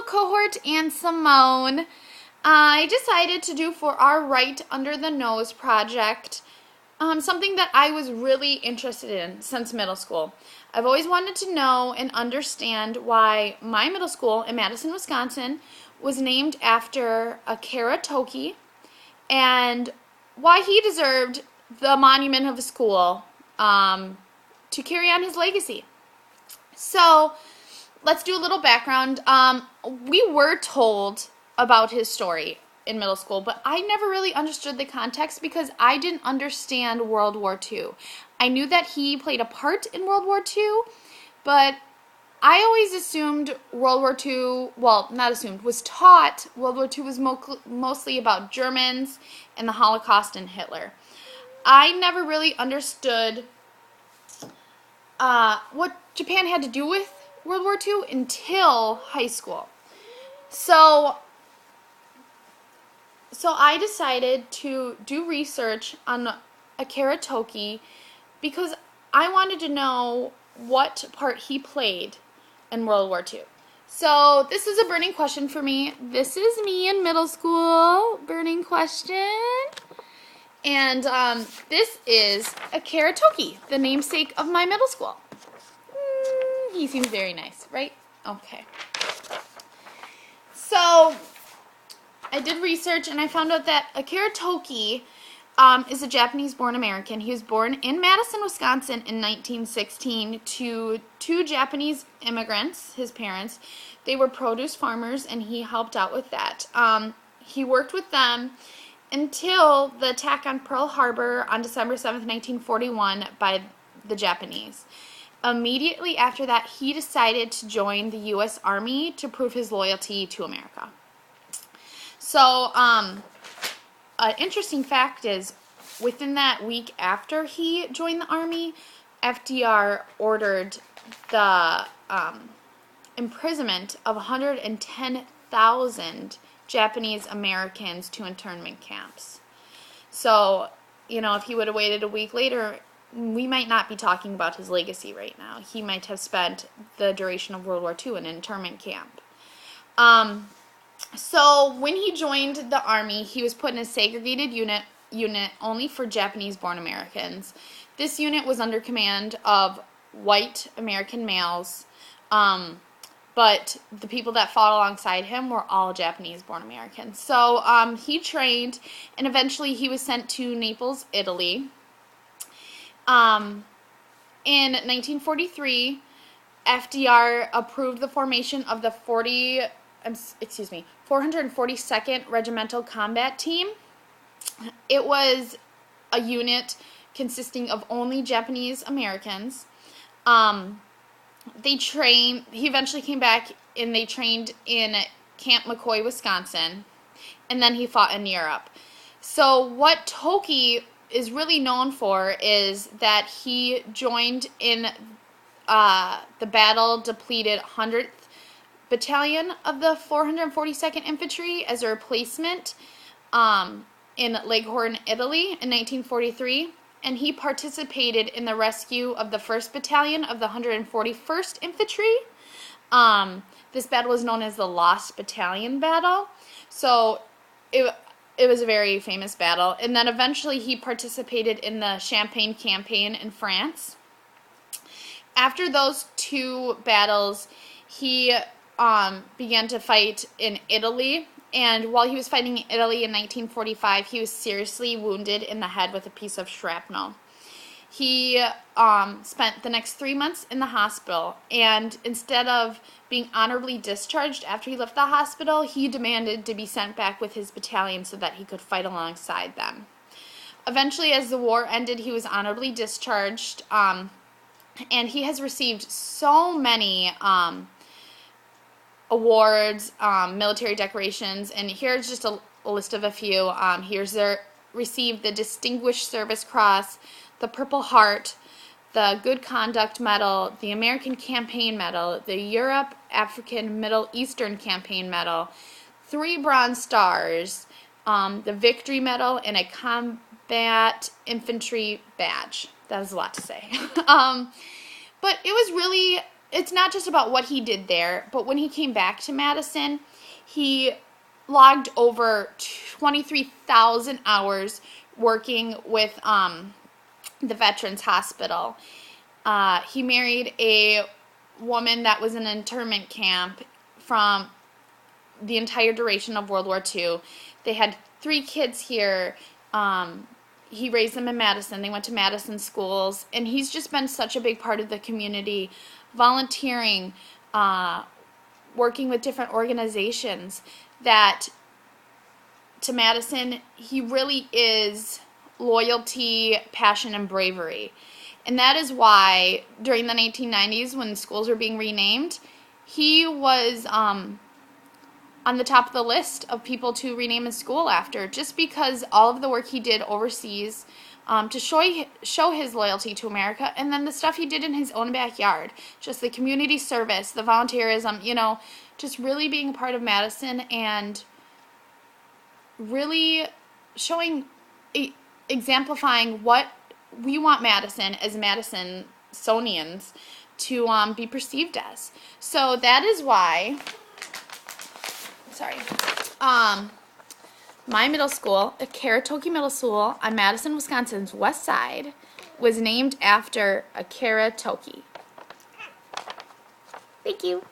cohort and Simone. I decided to do for our Right Under the Nose project something that I was really interested in since middle school. I've always wanted to know and understand why my middle school in Madison, Wisconsin was named after Akira Toki and why he deserved the monument of a school to carry on his legacy. So let's do a little background. We were told about his story in middle school, but I never really understood the context because I didn't understand World War II. I knew that he played a part in World War II, but I always assumed World War II, well, not assumed, was taught World War II was mostly about Germans and the Holocaust and Hitler. I never really understood what Japan had to do with World War II until high school. So I decided to do research on Akira Toki because I wanted to know what part he played in World War II. So this is a burning question for me. This is me in middle school, burning question. And this is Akira Toki, the namesake of my middle school. He seems very nice, right? Okay. So I did research and I found out that Akira Toki is a Japanese-born American. He was born in Madison, Wisconsin in 1916 to two Japanese immigrants, his parents. They were produce farmers and he helped out with that. He worked with them until the attack on Pearl Harbor on December 7th, 1941 by the Japanese. Immediately after that, he decided to join the U.S. Army to prove his loyalty to America. So, an interesting fact is, within that week after he joined the Army, FDR ordered the imprisonment of 110,000 Japanese Americans to internment camps. So, if he would have waited a week later, we might not be talking about his legacy right now. He might have spent the duration of World War II in an internment camp. So when he joined the Army, he was put in a segregated unit only for Japanese-born Americans. This unit was under command of white American males, but the people that fought alongside him were all Japanese-born Americans. So he trained, and eventually he was sent to Naples, Italy. In 1943, FDR approved the formation of the 442nd Regimental Combat Team. It was a unit consisting of only Japanese Americans. He eventually came back and they trained in Camp McCoy, Wisconsin, and then he fought in Europe. So what Toki is really known for is that he joined in the battle-depleted 100th Battalion of the 442nd Infantry as a replacement in Leghorn, Italy in 1943, and he participated in the rescue of the 1st Battalion of the 141st Infantry. This battle was known as the Lost Battalion Battle, so it was a very famous battle. And then eventually he participated in the Champagne campaign in France. After those two battles, he began to fight in Italy. And while he was fighting in Italy in 1945, he was seriously wounded in the head with a piece of shrapnel. He spent the next 3 months in the hospital, and instead of being honorably discharged after he left the hospital, he demanded to be sent back with his battalion so that he could fight alongside them. Eventually, as the war ended, he was honorably discharged, and he has received so many awards, military decorations, and here's just a list of a few. Received the Distinguished Service Cross, the Purple Heart, the Good Conduct Medal, the American Campaign Medal, the Europe, African, Middle Eastern Campaign Medal, 3 Bronze Stars, the Victory Medal, and a Combat Infantry Badge. That was a lot to say. But it was really it's not just about what he did there, but when he came back to Madison, he logged over 23,000 hours working with the Veterans Hospital. He married a woman that was in an internment camp from the entire duration of World War II. They had 3 kids here. He raised them in Madison. They went to Madison schools, and he's just been such a big part of the community, volunteering, working with different organizations, that to Madison, he really is loyalty, passion, and bravery. And that is why during the 1990s, when schools were being renamed, he was on the top of the list of people to rename his school after, just because all of the work he did overseas to show his loyalty to America, and then the stuff he did in his own backyard, just the community service, the volunteerism, just really being a part of Madison and really showing, exemplifying what we want Madison as Madisonians to be perceived as. So that is why, my middle school, Akara Toki Middle School on Madison, Wisconsin's west side, was named after Akara Toki. Thank you.